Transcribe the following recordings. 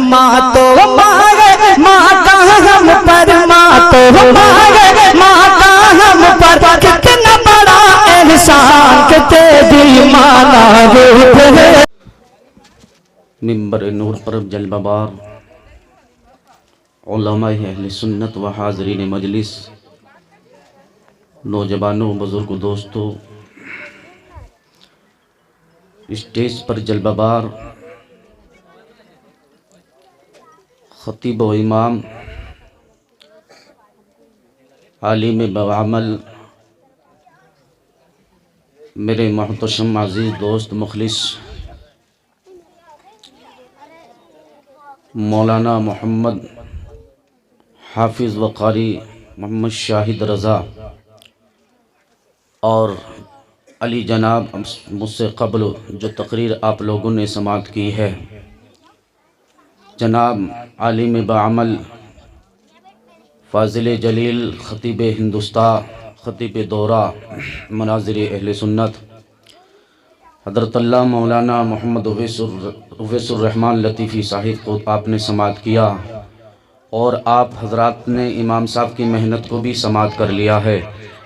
ماں تو مانگے ماں کا ہم پر، ماں تو مانگے ماں کا ہم پر، کتنا بڑا احسان کہ تیری ماں ناروب ہے۔ منبر نور پر جلوہ بار علماء اہل سنت و حاضرین مجلس، نوجوانوں، بزرگ دوستوں، اسٹیج پر جلوہ بار خطیب و امام، عالم بعمل، میرے محتشم عزیز دوست مخلص مولانا محمد حافظ و قاری محمد شاہد رضا، اور علی جناب مجھ سے قبل جو تقریر آپ لوگوں نے سماعت کی ہے، جناب عالم بعمل، فاضل جلیل، خطیب ہندوستان، خطیب دورہ، مناظر اہل سنت، حضرت اللہ مولانا محمد اویس الرحمن لطیفی صاحب کو آپ نے سماعت کیا، اور آپ حضرات نے امام صاحب کی محنت کو بھی سماعت کر لیا ہے۔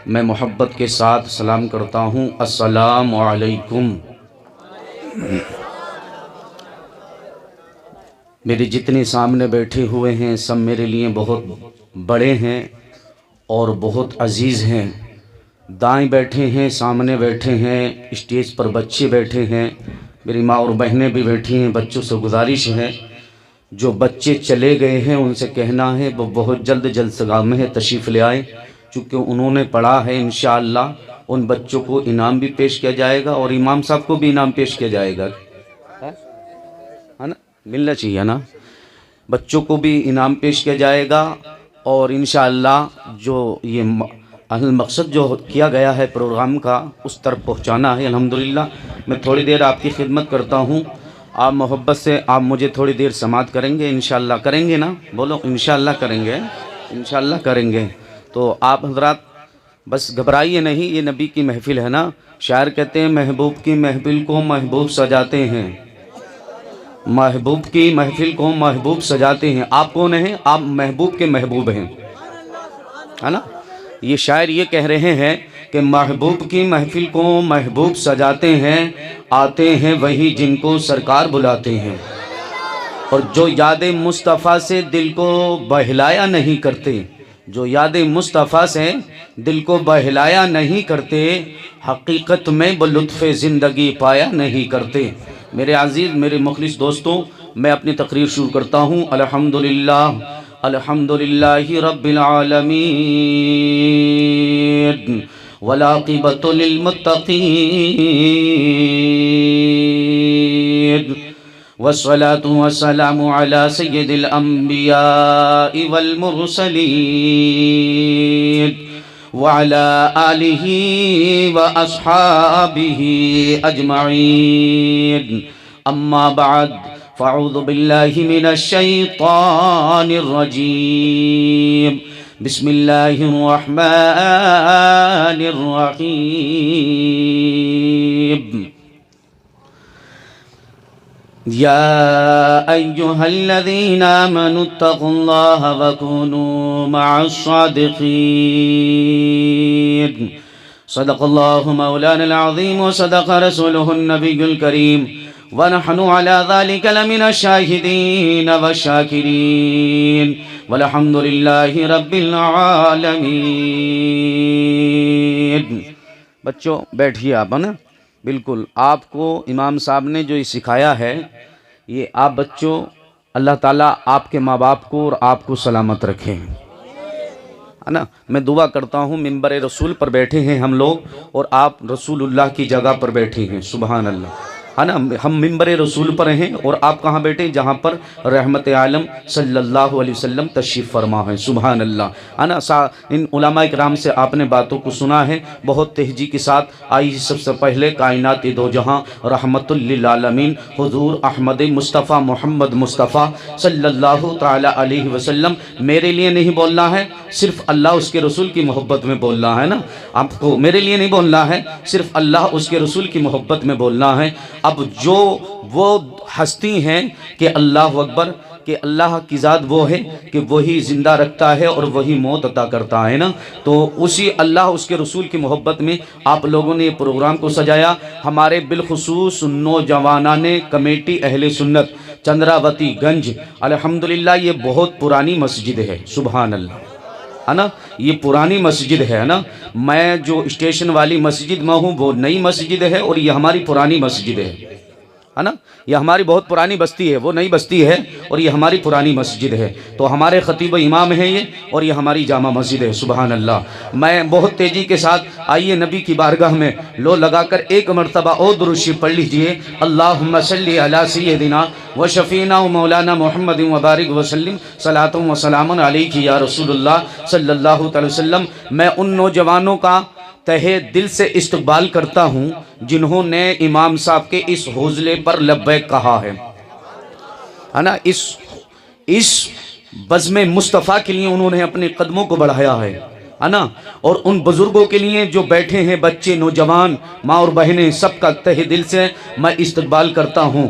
میں محبت کے ساتھ سلام کرتا ہوں، السلام علیکم۔ میرے جتنے سامنے بیٹھے ہوئے ہیں سب میرے لیے بہت بڑے ہیں اور بہت عزیز ہیں۔ دائیں بیٹھے ہیں، سامنے بیٹھے ہیں، اسٹیج پر بچے بیٹھے ہیں، میری ماں اور بہنیں بھی بیٹھی ہیں۔ بچوں سے گزارش ہے، جو بچے چلے گئے ہیں ان سے کہنا ہے وہ بہت جلد میں تشریف لے آئیں، چونکہ انہوں نے پڑھا ہے۔ انشاءاللہ ان بچوں کو انعام بھی پیش کیا جائے گا اور امام صاحب کو بھی انعام پیش کیا جائے گا، ہے نا؟ ملنا چاہیے نا، بچوں کو بھی انعام پیش کیا جائے گا، اور انشاءاللہ جو یہ اہل مقصد جو کیا گیا ہے پروگرام کا اس طرف پہنچانا ہے۔ الحمدللہ میں تھوڑی دیر آپ کی خدمت کرتا ہوں، آپ محبت سے آپ مجھے تھوڑی دیر سماعت کریں گے، انشاءاللہ کریں گے نا؟ بولو انشاءاللہ کریں گے، انشاءاللہ کریں گے۔ تو آپ حضرات بس گھبرائیے نہیں، یہ نبی کی محفل ہے نا۔ شاعر کہتے ہیں محبوب کی محفل کو محبوب سجاتے ہیں، محبوب کی محفل کو محبوب سجاتے ہیں۔ آپ کون ہیں؟ آپ محبوب کے محبوب ہیں، ہے نا؟ یہ شاعر یہ کہہ رہے ہیں کہ محبوب کی محفل کو محبوب سجاتے ہیں، آتے ہیں وہی جن کو سرکار بلاتے ہیں، اور جو یاد مصطفیٰ سے دل کو بہلایا نہیں کرتے، جو یاد مصطفیٰ سے دل کو بہلایا نہیں کرتے، حقیقت میں وہ لطف زندگی پایا نہیں کرتے۔ میرے عزیز، میرے مخلص دوستوں، میں اپنی تقریر شروع کرتا ہوں۔ الحمدللہ الحمدللہ رب العالمین، والعاقبۃ للمتقین، والصلاة والسلام علی سید الانبیاء والمرسلین، وعلی آلہ واصحابہ اجمعین، اما بعد فاعوذ باللہ من الشیطان الرجیم، بسم اللہ الرحمن الرحیم۔ یا ایہا الذین آمنوا اتقوا اللہ وکونوا مع الصادقین۔ صدق اللہ مولانا العظیم وصدق رسولہ النبی الکریم، ونحن على ذلك لمن الشاہدین والشاکرین، والحمد للہ رب العالمین۔ بچوں بیٹھیے آپ، نا بالکل آپ کو امام صاحب نے جو یہ سکھایا ہے، یہ آپ بچوں اللہ تعالیٰ آپ کے ماں باپ کو اور آپ کو سلامت رکھے، ہے نا؟ میں دعا کرتا ہوں، منبر رسول پر بیٹھے ہیں ہم لوگ اور آپ رسول اللہ کی جگہ پر بیٹھے ہیں، سبحان اللہ، ہے نا؟ ہم منبر رسول پر ہیں اور آپ کہاں بیٹھے؟ جہاں پر رحمت عالم صلی اللہ علیہ وسلم تشریف فرما ہے، سبحان اللہ، ہے نا؟ ان علماء کرام سے آپ نے باتوں کو سنا ہے بہت تہجی کے ساتھ۔ آئی سب سے پہلے کائنات دو جہاں رحمت للعالمین حضور احمد مصطفیٰ محمد مصطفیٰ صلی اللہ تعالی علیہ وسلم، میرے لیے نہیں بولنا ہے، صرف اللہ اس کے رسول کی محبت میں بولنا ہے نا؟ آپ کو میرے لیے نہیں بولنا ہے، صرف اللہ اس کے رسول کی محبت میں بولنا ہے۔ اب جو وہ ہستی ہیں کہ اللہ اکبر، کہ اللہ کی ذات وہ ہے کہ وہی زندہ رکھتا ہے اور وہی موت عطا کرتا ہے نا، تو اسی اللہ اس کے رسول کی محبت میں آپ لوگوں نے یہ پروگرام کو سجایا۔ ہمارے بالخصوص نوجوانان کمیٹی اہل سنت چندراوتی گنج، الحمدللہ یہ بہت پرانی مسجد ہے، سبحان اللہ، ہے نا، یہ پرانی مسجد ہے نا۔ میں جو اسٹیشن والی مسجد میں ہوں وہ نئی مسجد ہے، اور یہ ہماری پرانی مسجد ہے نا، یہ ہماری بہت پرانی بستی ہے، وہ نئی بستی ہے اور یہ ہماری پرانی مسجد ہے۔ تو ہمارے خطیب امام ہیں یہ، اور یہ ہماری جامع مسجد ہے، سبحان اللہ۔ میں بہت تیزی کے ساتھ آئیے نبی کی بارگاہ میں لو لگا کر ایک مرتبہ اور درود شریف پڑھ لیجئے۔ اللہم صلی علی سیدنا و شفینا و مولانا محمد و بارک وسلم صلاۃ و سلام علیک یا رسول اللہ صلی اللہ علیہ وسلم۔ میں ان نوجوانوں کا تہہ دل سے استقبال کرتا ہوں جنہوں نے امام صاحب کے اس حوصلے پر لبیک کہا ہے نا، اس بزم مصطفیٰ کے لیے انہوں نے اپنے قدموں کو بڑھایا ہے نا، اور ان بزرگوں کے لیے جو بیٹھے ہیں، بچے، نوجوان، ماں اور بہنیں، سب کا تہہ دل سے میں استقبال کرتا ہوں۔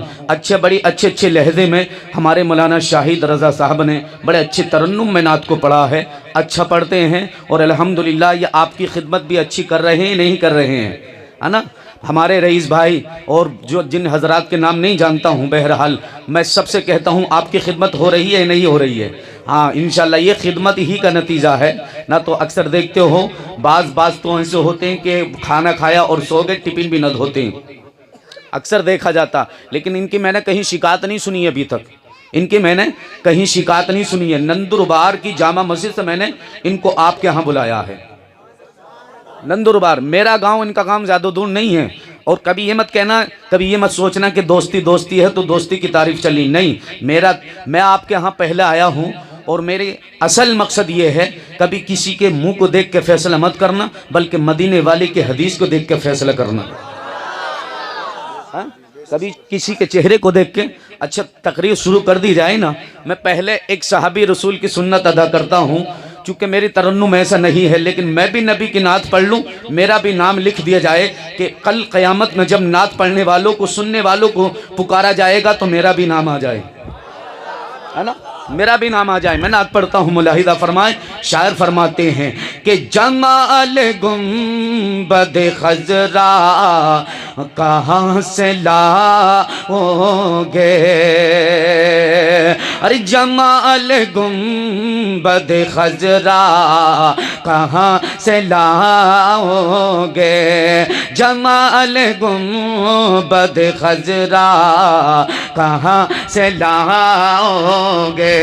بڑی اچھے لہجے میں ہمارے مولانا شاہد رضا صاحب نے بڑے اچھے ترنم میں نعت کو پڑھا ہے، اچھا پڑھتے ہیں، اور الحمدللہ یہ آپ کی خدمت بھی اچھی کر رہے ہیں، نہیں کر رہے ہیں، ہے نا۔ ہمارے رئیس بھائی اور جن حضرات کے نام نہیں جانتا ہوں، بہرحال میں سب سے کہتا ہوں آپ کی خدمت ہو رہی ہے نہیں ہو رہی ہے؟ ہاں انشاءاللہ یہ خدمت ہی کا نتیجہ ہے نہ، تو اکثر دیکھتے ہو بعض تو ایسے ہوتے ہیں کہ کھانا کھایا اور سو گئے، ٹفن بھی نہ دھوتے ہیں، اکثر دیکھا جاتا، لیکن ان کی میں نے کہیں شکایت نہیں سنی ہے ابھی تک، ان کی میں نے کہیں شکایت نہیں سنی ہے۔ نندربار کی جامع مسجد سے میں نے ان کو آپ کے ہاں بلایا ہے، نندربار میرا گاؤں، ان کا گاؤں زیادہ دور نہیں ہے۔ اور کبھی یہ مت کہنا، کبھی یہ مت سوچنا کہ دوستی ہے تو دوستی کی تعریف چلی، نہیں، میں آپ کے ہاں پہلے آیا ہوں، اور میرے اصل مقصد یہ ہے کبھی کسی کے منہ کو دیکھ کے فیصلہ مت کرنا، بلکہ مدینے والے کے حدیث کو دیکھ کے فیصلہ کرنا۔ کبھی کسی کے چہرے کو دیکھ کے اچھا تقریر شروع کر دی جائے نا۔ میں پہلے ایک صحابی رسول کی سنت ادا کرتا ہوں، چونکہ میری ترنم ایسا نہیں ہے، لیکن میں بھی نبی کی نعت پڑھ لوں، میرا بھی نام لکھ دیا جائے کہ کل قیامت میں جب نعت پڑھنے والوں کو، سننے والوں کو پکارا جائے گا تو میرا بھی نام آ جائے، ہے نا، میرا بھی نام آ جائے۔ میں نعت پڑھتا ہوں، ملاحظہ فرمائیں، شاعر فرماتے ہیں کہ جمال گنبد خضرا کہاں سے لاؤ گے، ارے جمال گنبد خضرا کہاں سے لاؤ گے، جمال گنبد خضرا کہاں سے لاؤ گے۔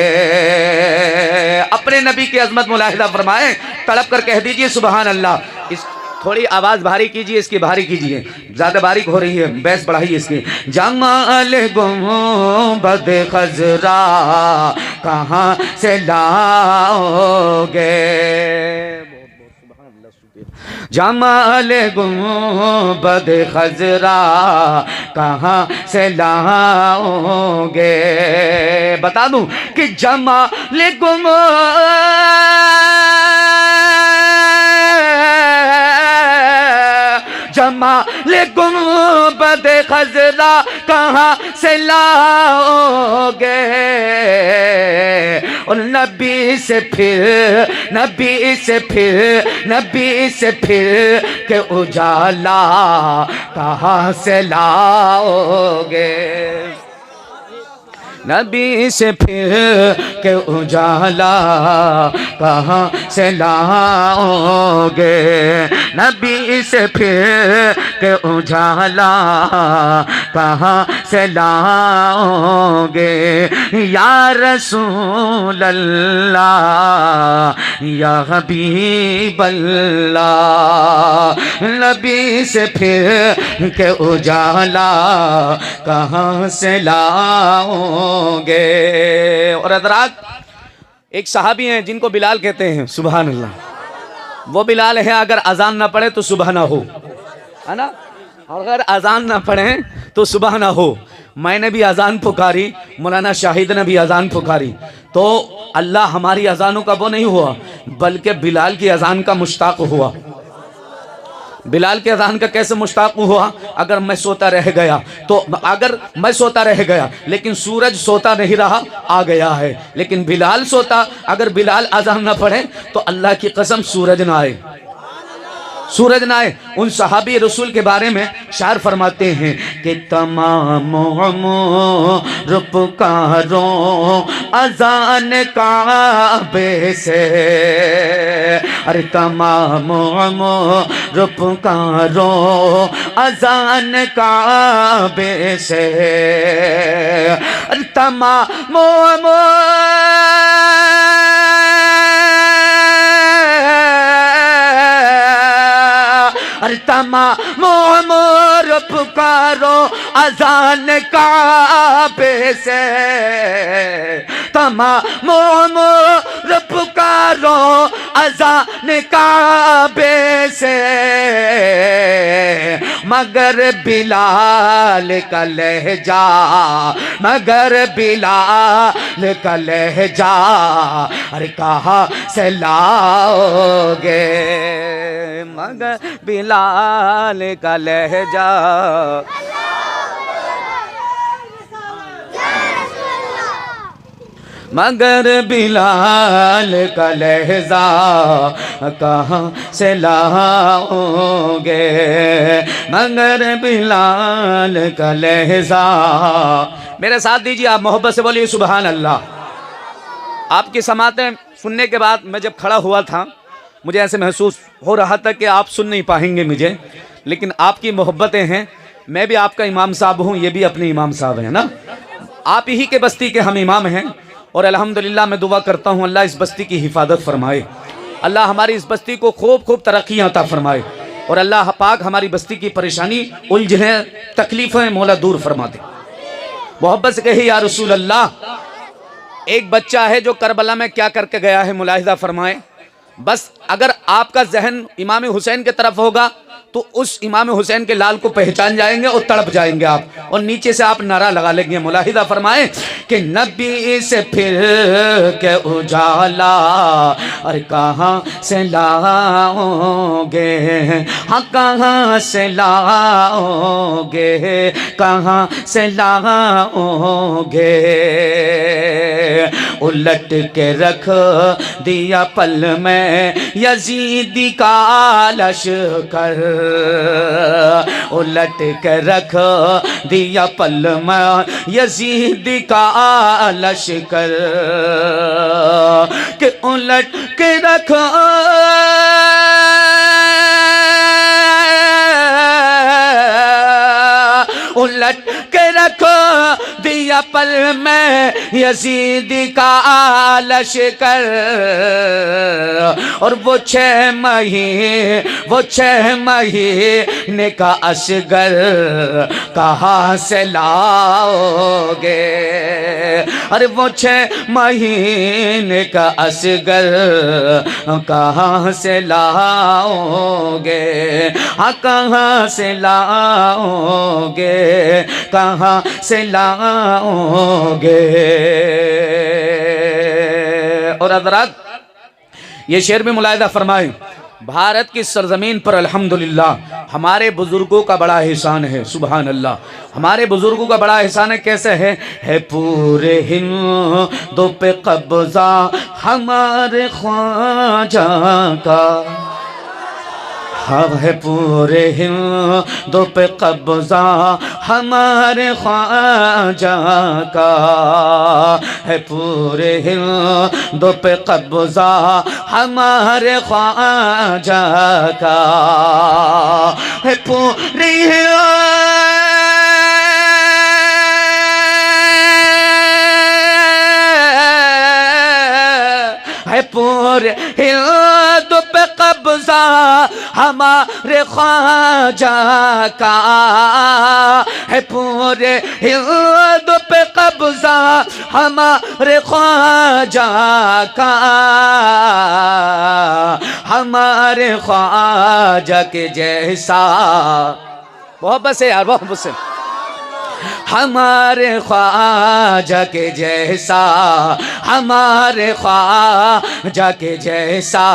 اپنے نبی کی عظمت ملاحظہ فرمائیں، تڑپ کر کہہ دیجئے سبحان اللہ۔ اس تھوڑی آواز بھاری کیجئے، اس کی بھاری کیجئے، زیادہ باریک ہو رہی ہے، بیس بڑھائیے اس کی۔ جمال گنبد خضرا کہاں سے لاؤ گے، جمال گنبد خضرا کہاں سے لاؤ گے۔ بتا دوں کہ جمال جمال گنبد خضرا کہاں سے لاؤ گے، اور نبی سے پھر کہ اجالا کہاں سے لاؤ گے، نبی سے پھر کہ اجالا کہاں سے لاؤ گے، نبی سے پھر کہ اجالا کہاں سے لاؤ گے، یا رسول اللہ یا حبیب اللہ، نبی سے پھر کہ اجالا کہاں سے لاؤ گے۔ اور حضرات ایک صحابی ہیں جن کو بلال کہتے ہیں، سبحان اللہ، وہ بلال ہے اگر اذان نہ پڑھے تو صبح نہ ہو، ہے نا، اگر اذان نہ پڑھیں تو صبح نہ ہو۔ میں نے بھی اذان پکاری، مولانا شاہد نے بھی اذان پکاری، تو اللہ ہماری اذانوں کا وہ نہیں ہوا بلکہ بلال کی اذان کا مشتاق ہوا۔ بلال کے اذان کا کیسے مشتاق ہوا؟ اگر میں سوتا رہ گیا تو اگر میں سوتا رہ گیا لیکن سورج سوتا نہیں رہا آ گیا ہے، لیکن بلال سوتا، اگر بلال اذان نہ پڑھے تو اللہ کی قسم سورج نہ آئے، سورج نہ آئے۔ ان صحابی رسول کے بارے میں شاعر فرماتے ہیں کہ تمام عمر پکاروں اذان کعبے سے، ارے تمام عمر پکاروں اذان کعبے سے، ارے تمام تمام عمر پکارو اذان کعبے سے، تمام عمر پکارو اذان کعبے سے، مگر بلال کا لہجہ، مگر بلال کا لہجہ، ارے کہاں سے لاؤ گے، مگر بلال کا لہجہ، مگر بلال کا لہجہ کہاں سے لاؤ گے، مگر بلال کا لہجہ۔ میرے ساتھ دیجیے، آپ محبت سے بولیے سبحان اللہ۔ آپ کی سماعتیں سننے کے بعد میں جب کھڑا ہوا تھا مجھے ایسے محسوس ہو رہا تھا کہ آپ سن نہیں پائیں گے مجھے، لیکن آپ کی محبتیں ہیں، میں بھی آپ کا امام صاحب ہوں، یہ بھی اپنے امام صاحب ہیں نا، آپ ہی کے بستی کے ہم امام ہیں، اور الحمدللہ میں دعا کرتا ہوں اللہ اس بستی کی حفاظت فرمائے، اللہ ہماری اس بستی کو خوب خوب ترقیاں عطا فرمائے، اور اللہ پاک ہماری بستی کی پریشانی، الجھنیں، تکلیفیں مولا دور فرما دے۔ محبت سے کہے یا رسول اللہ۔ ایک بچہ ہے جو کربلا میں کیا کر کے گیا ہے، ملاحظہ فرمائیں۔ بس اگر آپ کا ذہن امام حسین کی طرف ہوگا تو اس امام حسین کے لال کو پہچان جائیں گے اور تڑپ جائیں گے آپ، اور نیچے سے آپ نعرہ لگا لیں گے۔ ملاحظہ فرمائیں کہ نبی سے پھر کے اجالا، اور کہاں سے لاؤ گے، ہاں کہاں سے لاؤ گے، کہاں سے لاؤ گے، الٹ کے رکھ دیا پل میں یزیدی کا لشکر، الٹ کے رکھ دیا پل میں یزیدی کا لشکر، کہ الٹ کے رکھ الٹ کے رکھو دیا پل میں یزید کا لشکر، اور وہ 6 مہینے کا اصغر کہاں سے لاؤ گے، ارے وہ 6 مہینے کا اصغر کہاں سے لاؤ گے، ہاں کہاں سے لاؤ گے، کہاں سے لاؤ گے۔ اور حضرات یہ شعر میں ملاحظہ فرمائیں، بھارت کی سرزمین پر الحمدللہ ہمارے بزرگوں کا بڑا احسان ہے، سبحان اللہ، ہمارے بزرگوں کا بڑا احسان ہے۔ کیسے ہے پورے ہند پہ قبضہ ہمارے خواجہ کا، ہے پورے ہند پہ قبضہ ہمارے خواجہ کا، ہے پورے ہند پہ قبضہ ہمارے خواجہ کا، ہے پورے پورے ہند پہ قبضہ ہمارے خواجہ کا، ہے پورے ہند پہ قبضہ ہمارے خواجہ کا، ہمارے خواجہ کے جیسا، محبت سے یار، محبت سے، ہمارے خواجہ کے جیسا، ہمارے خواجہ کے جیسا،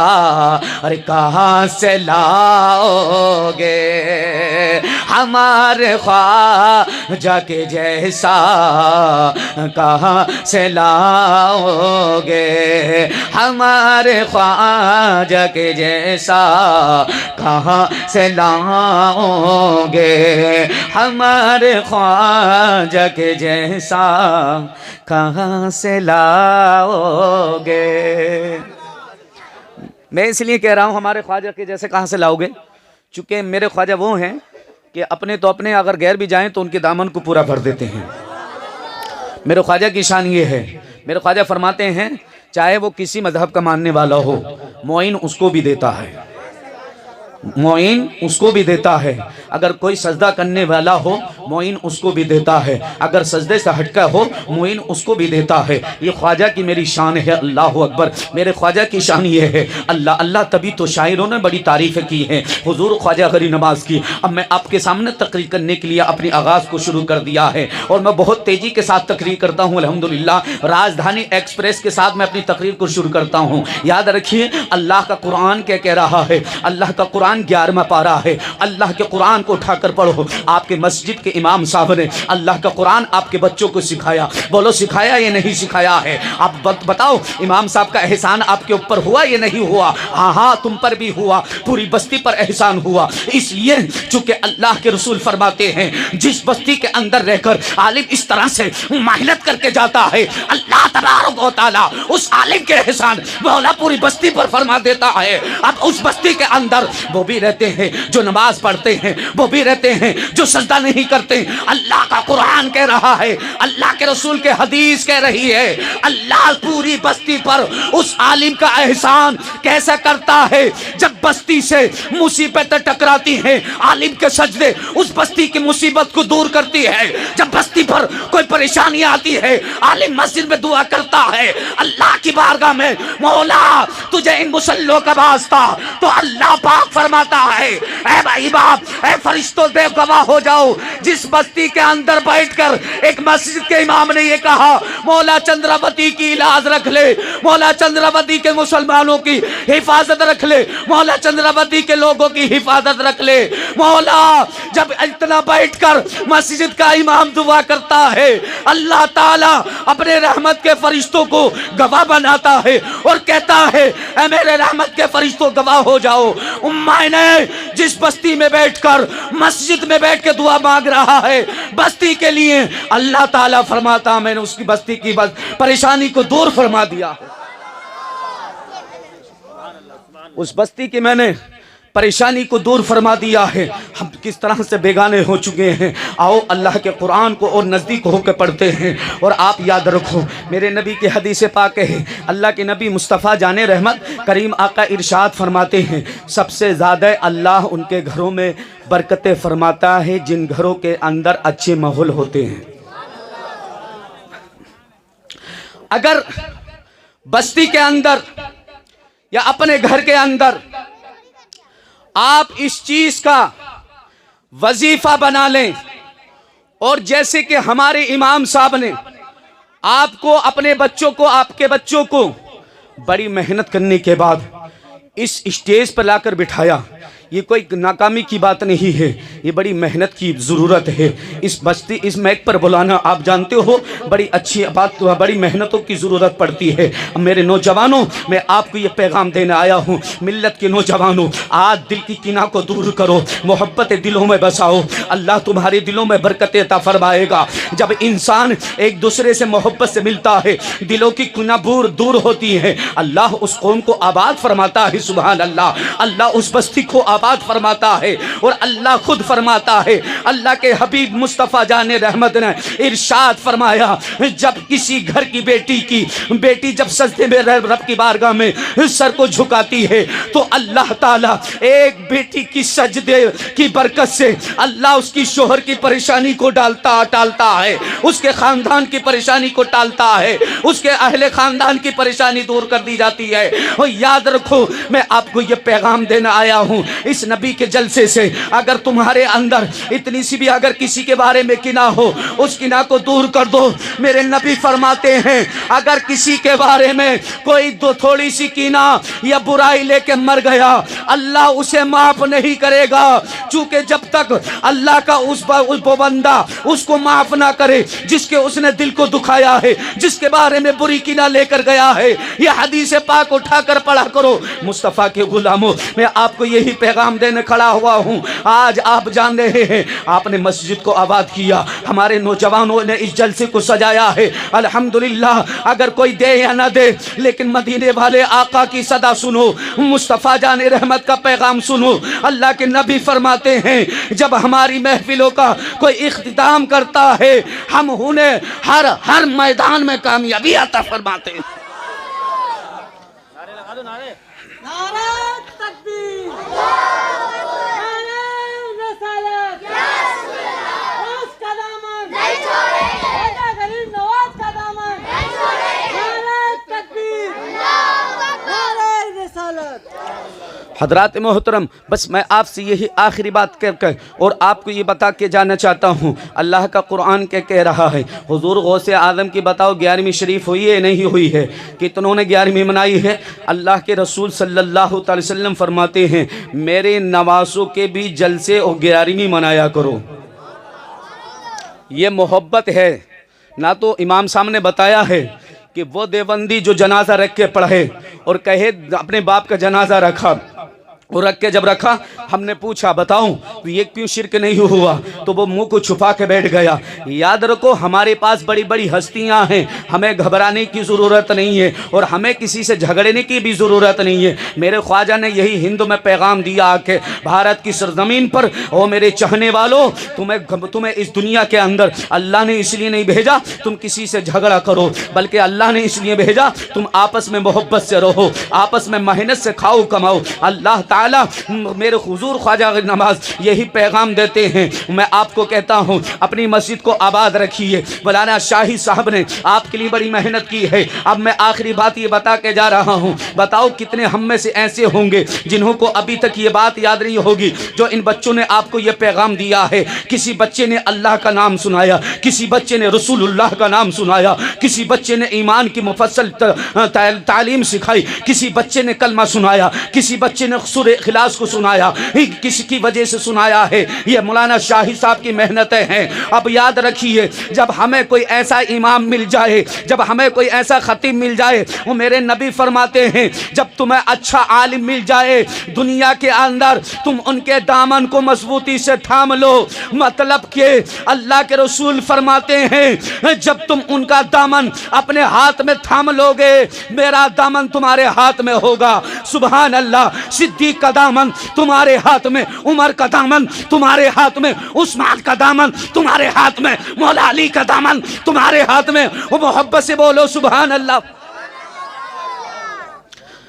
ارے کہاں سے لاؤ گے؟ ہمارے خواجہ کے جیسا کہاں سے لاؤ گے؟ ہمارے خواجہ کے جیسا کہاں سے لاؤ گے؟ ہمارے خواجہ کے جیسا کہاں سے لاؤ گے؟ میں اس لیے کہہ رہا ہوں ہمارے خواجہ کے جیسے کہاں سے لاؤ گے، چونکہ میرے خواجہ وہ ہیں کہ اپنے تو اپنے، اگر غیر بھی جائیں تو ان کے دامن کو پورا بھر دیتے ہیں۔ میرے خواجہ کی شان یہ ہے، میرے خواجہ فرماتے ہیں چاہے وہ کسی مذہب کا ماننے والا ہو، معین اس کو بھی دیتا ہے، معین اس کو بھی دیتا ہے۔ اگر کوئی سجدہ کرنے والا ہو معین اس کو بھی دیتا ہے، اگر سجدے سے ہٹکا ہو معین اس کو بھی دیتا ہے۔ یہ خواجہ کی میری شان ہے، اللہ اکبر۔ میرے خواجہ کی شان یہ ہے، اللہ اللہ، تبھی تو شاعروں نے بڑی تعریفیں کی ہیں حضور خواجہ غریب نواز کی۔ اب میں آپ کے سامنے تقریر کرنے کے لیے اپنی آغاز کو شروع کر دیا ہے، اور میں بہت تیزی کے ساتھ تقریر کرتا ہوں الحمدللہ۔ راجدھانی ایکسپریس کے ساتھ میں اپنی تقریر کو شروع کرتا ہوں۔ یاد رکھیے اللہ کا قرآن کیا کہہ رہا ہے، اللہ کا قرآن 11واں پارہ ہے۔ اللہ کے قرآن کو اٹھا کر پڑھو۔ آپ کے مسجد کے امام صاحب نے اللہ کا قرآن آپ کے بچوں کو سکھایا، بولو سکھایا یا نہیں سکھایا ہے؟ آپ بتاؤ امام صاحب کا احسان آپ کے اوپر ہوا یا نہیں ہوا؟ ہاں ہاں تم پر بھی ہوا، پوری بستی پر احسان ہوا۔ اس لیے چونکہ اللہ کے رسول فرماتے ہیں جس بستی کے اندر رہ کر عالم اس طرح سے محنت کر کے جاتا ہے، اللہ تبارک و تعالیٰ اس عالم کے احسان مولا پوری بستی پر فرما دیتا ہے۔ اب اس بستی کے اندر وہ بھی رہتے ہیں جو نماز پڑھتے ہیں، وہ بھی رہتے ہیں جو سجدہ نہیں کرتے۔ اللہ کا قرآن کہہ رہا ہے، اللہ کے رسول کے حدیث کہہ رہی ہے، اللہ پوری بستی پر اس عالم کا احسان کیسا کرتا ہے؟ جب بستی سے مصیبتیں ٹکراتی ہیں عالم کے سجدے اس بستی کی مصیبت کو دور کرتی ہے۔ جب بستی پر کوئی پریشانی آتی ہے عالم مسجد میں دعا کرتا ہے اللہ کی بارگاہ میں، مولا تجھے ان مسلوں کا واسطہ، تو اللہ پاک فرماتا ہے اے بھائی باپ، اے فرشتوں دے گواہ ہو جاؤ، جس بستی کے اندر بیٹھ کر ایک مسجد کے امام نے یہ کہا مولا چندراوتی کی لاز رکھ لے، مولا چندراوتی کے مسلمانوں کی حفاظت رکھ لے، مولا چندراوتی کے لوگوں کی حفاظت رکھ لے۔ مولا جب اتنا بیٹھ کر مسجد کا امام دعا کرتا ہے اللہ تعالیٰ اپنے رحمت کے فرشتوں کو گواہ بناتا ہے اور کہتا ہے اے میرے رحمت کے فرشتوں گواہ ہو جاؤ، میں نے جس بستی میں بیٹھ کر مسجد میں بیٹھ کے دعا مانگ رہا ہے بستی کے لیے، اللہ تعالیٰ فرماتا میں نے اس کی بستی کی پریشانی کو دور فرما دیا، اس بستی کی میں نے پریشانی کو دور فرما دیا ہے۔ ہم کس طرح سے بیگانے ہو چکے ہیں، آؤ اللہ کے قرآن کو اور نزدیک ہو کے پڑھتے ہیں۔ اور آپ یاد رکھو میرے نبی کی حدیث پاک ہے، اللہ کے نبی مصطفیٰ جان رحمت کریم آقا ارشاد فرماتے ہیں سب سے زیادہ اللہ ان کے گھروں میں برکتیں فرماتا ہے جن گھروں کے اندر اچھے ماحول ہوتے ہیں۔ اگر بستی کے اندر یا اپنے گھر کے اندر آپ اس چیز کا وظیفہ بنا لیں، اور جیسے کہ ہمارے امام صاحب نے آپ کو اپنے بچوں کو، آپ کے بچوں کو بڑی محنت کرنے کے بعد اس اسٹیج پر لا کر بٹھایا، یہ کوئی ناکامی کی بات نہیں ہے، یہ بڑی محنت کی ضرورت ہے۔ اس بستی اس میک پر بلانا آپ جانتے ہو بڑی اچھی بات، بڑی محنتوں کی ضرورت پڑتی ہے۔ میرے نوجوانوں میں آپ کو یہ پیغام دینے آیا ہوں، ملت کے نوجوانوں آج دل کی کینہ کو دور کرو، محبت دلوں میں بساؤ، اللہ تمہارے دلوں میں برکت عطا فرمائے گا۔ جب انسان ایک دوسرے سے محبت سے ملتا ہے دلوں کی کینہ دور ہوتی ہے، اللہ اس قوم کو آباد فرماتا ہے، سبحان اللہ، اللہ اس بستی کو آباد فرماتا ہے۔ اور اللہ خود فرماتا ہے، اللہ کے حبیب مصطفیٰ جان رحمت نے ارشاد فرمایا جب کسی گھر کی بیٹی جب سجدے میں رب کی بارگاہ میں سر کو جھکاتی ہے تو اللہ تعالیٰ ایک بیٹی کی سجدے کی برکت سے اللہ اس کی شوہر کی پریشانی کو ٹالتا ہے، اس کے خاندان کی پریشانی کو ٹالتا ہے، اس کے اہل خاندان کی پریشانی دور کر دی جاتی ہے۔ اور یاد رکھو میں آپ کو یہ پیغام دینا آیا ہوں، اس نبی کے جلسے سے اگر تمہارے اندر اتنی سی بھی اگر کسی کے بارے میں کینہ ہو اس کینہ کو دور کر دو۔ میرے نبی فرماتے ہیں اگر کسی کے بارے میں کوئی تھوڑی سی کینہ یا برائی لے کے مر گیا اللہ اسے معاف نہیں کرے گا، چونکہ جب تک اللہ کا اس بندہ اس کو معاف نہ کرے جس کے اس نے دل کو دکھایا ہے، جس کے بارے میں بری کینہ لے کر گیا ہے۔ یہ حدیث پاک اٹھا کر پڑھا کرو۔ مصطفیٰ کے غلاموں، میں آپ کو یہی پیغام دینے کھڑا ہوا ہوں۔ آج آپ جان رہے ہیں آپ نے مسجد کو آباد کیا، ہمارے نوجوانوں نے اس جلسے کو سجایا ہے، الحمدللہ۔ اگر کوئی دے یا نہ دے لیکن مدینے والے آقا کی صدا سنو، مصطفیٰ جان رحمت کا پیغام سنو۔ اللہ کے نبی فرماتے ہیں جب ہماری محفلوں کا کوئی اختتام کرتا ہے ہم انہیں ہر میدان میں کامیابی عطا فرماتے ہیں۔ نعرہ تکبیر، نعرہ رسالت، اس کا دامن خواجہ غریب نواز کا دامن، نعرہ تکبیر، نعرہ رسالت۔ حضرات محترم، بس میں آپ سے یہی آخری بات کر کے اور آپ کو یہ بتا کے جانا چاہتا ہوں، اللہ کا قرآن کیا کہہ رہا ہے؟ حضور غوث اعظم کی بتاؤ 11ویں شریف ہوئی ہے نہیں ہوئی ہے؟ کتنوں نے 11ویں منائی ہے؟ اللہ کے رسول صلی اللہ علیہ وسلم فرماتے ہیں میرے نوازوں کے بھی جلسے اور 11ویں منایا کرو۔ یہ محبت ہے نہ تو امام صاحب نے بتایا ہے کہ وہ دیوبندی جو جنازہ رکھ کے پڑھے اور کہے اپنے باپ کا جنازہ رکھا اور رکھ کے جب رکھا ہم نے پوچھا بتاؤں یہ کیوں شرک نہیں ہوا تو وہ منہ کو چھپا کے بیٹھ گیا۔ یاد رکھو ہمارے پاس بڑی بڑی ہستیاں ہیں، ہمیں گھبرانے کی ضرورت نہیں ہے اور ہمیں کسی سے جھگڑنے کی بھی ضرورت نہیں ہے۔ میرے خواجہ نے یہی ہند میں پیغام دیا کہ بھارت کی سرزمین پر او میرے چاہنے والوں تمہیں اس دنیا کے اندر اللہ نے اس لیے نہیں بھیجا تم کسی سے جھگڑا کرو، بلکہ اللہ نے اس لیے بھیجا تم آپس میں محبت سے رہو، آپس میں محنت سے کھاؤ کماؤ۔ اللہ تعالیٰ میرے حضور خواجہ نواز یہی پیغام دیتے ہیں۔ میں آپ کو کہتا ہوں اپنی مسجد کو آباد رکھیے۔ مولانا شاہی صاحب نے آپ کے لیے بڑی محنت کی ہے۔ اب میں آخری بات یہ بتا کے جا رہا ہوں، بتاؤ کتنے ہم میں سے ایسے ہوں گے جنہوں کو ابھی تک یہ بات یاد نہیں ہوگی جو ان بچوں نے آپ کو یہ پیغام دیا ہے۔ کسی بچے نے اللہ کا نام سنایا، کسی بچے نے رسول اللہ کا نام سنایا، کسی بچے نے ایمان کی مفصل تعلیم سکھائی، کسی بچے نے کلمہ سنایا، کسی بچے نے سورہ اخلاص کو سنایا، کسی کی وجہ سے سنایا ہے۔ یہ مولانا شاہی صاحب کی محنتیں ہیں۔ اب یاد رکھیے جب ہمیں کوئی ایسا امام مل جائے، جب ہمیں کوئی ایسا خطیب مل جائے، وہ میرے نبی فرماتے ہیں جب تمہیں اچھا عالم مل جائے دنیا کے اندر تم ان کے دامن کو مضبوطی سے تھام لو۔ مطلب کہ اللہ کے رسول فرماتے ہیں جب تم ان کا دامن اپنے ہاتھ میں تھام لو گے میرا دامن تمہارے ہاتھ میں ہوگا۔ سبحان اللہ۔ صدیق کا دامن تمہارے ہاتھ میں، عمر کا دامن تمہارے ہاتھ میں، عثمان کا دامن تمہارے ہاتھ میں، مولا علی کا دامن تمہارے ہاتھ میں۔ وہ محبت سے بولو سبحان اللہ،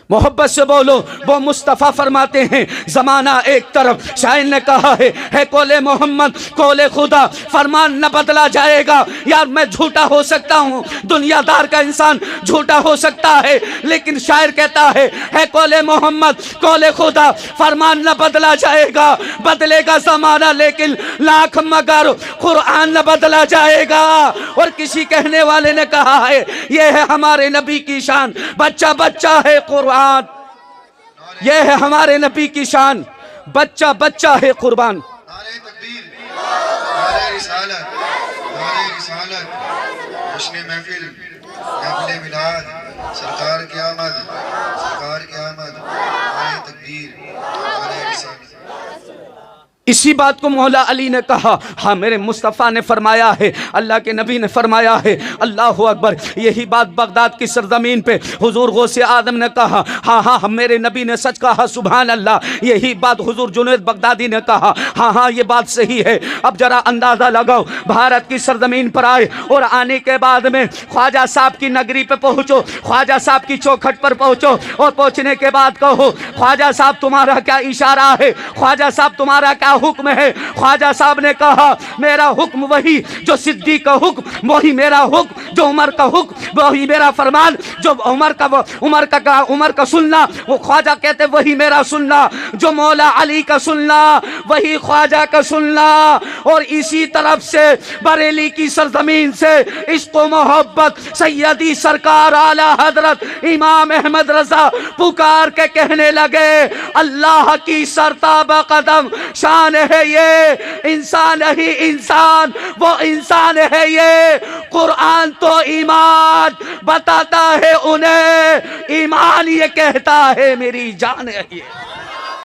محبت سے بولو۔ وہ مصطفیٰ فرماتے ہیں زمانہ ایک طرف، شاعر نے کہا ہے قول محمد قول خدا، فرمان نہ بدلا جائے گا۔ یار میں جھوٹا ہو سکتا ہوں، دنیا دار کا انسان جھوٹا ہو سکتا ہے، لیکن شاعر کہتا ہے قول محمد قول خدا، فرمان نہ بدلا جائے گا، بدلے گا زمانہ لیکن لاکھ مگر قرآن نہ بدلا جائے گا۔ اور کسی کہنے والے نے کہا ہے یہ ہے ہمارے نبی کی شان، بچہ بچہ ہے قرآن، یہ ہے ہمارے نبی کی شان، بچہ بچہ ہے قربان۔ نعرہ تکبیر، نعرہ رسالت، نعرہ رسالت، جشن محفل، محفل میلاد، سرکار کی آمد، سرکار کی آمد، نعرہ تکبیر، نعرہ رسالت۔ اسی بات کو مولا علی نے کہا، ہاں میرے مصطفیٰ نے فرمایا ہے، اللہ کے نبی نے فرمایا ہے، اللہ اکبر۔ یہی بات بغداد کی سرزمین پہ حضور غوث اعظم نے کہا، ہاں میرے نبی نے سچ کہا سبحان اللہ۔ یہی بات حضور جنید بغدادی نے کہا، ہاں یہ بات صحیح ہے۔ اب ذرا اندازہ لگاؤ، بھارت کی سرزمین پر آئے اور آنے کے بعد میں خواجہ صاحب کی نگری پہ پہنچو، خواجہ صاحب کی چوکھٹ پر پہنچو اور پہنچنے کے بعد کہو خواجہ صاحب تمہارا کیا اشارہ ہے، خواجہ صاحب تمہارا کیا حکم ہے؟ خواجہ صاحب نے کہا میرا حکم وہی جو صدیق کا حکم، وہی میرا حکم جو عمر کا حکم وہی میرا فرمان، جو عمر کا سننا وہ خواجہ کہتے وہی میرا سننا، جو مولا علی کا سننا وہی خواجہ کا سننا۔ اور اسی طرف سے بریلی کی سرزمین سے عشق و محبت سیدی سرکار اعلی حضرت امام احمد رضا پکار کے کہنے لگے اللہ کی سرتاب قدم شان ہے یہ، انسان ہی انسان وہ انسان ہے یہ، قرآن تو ایمان بتاتا ہے انہیں، ایمان یہ کہتا ہے میری جان ہے یہ۔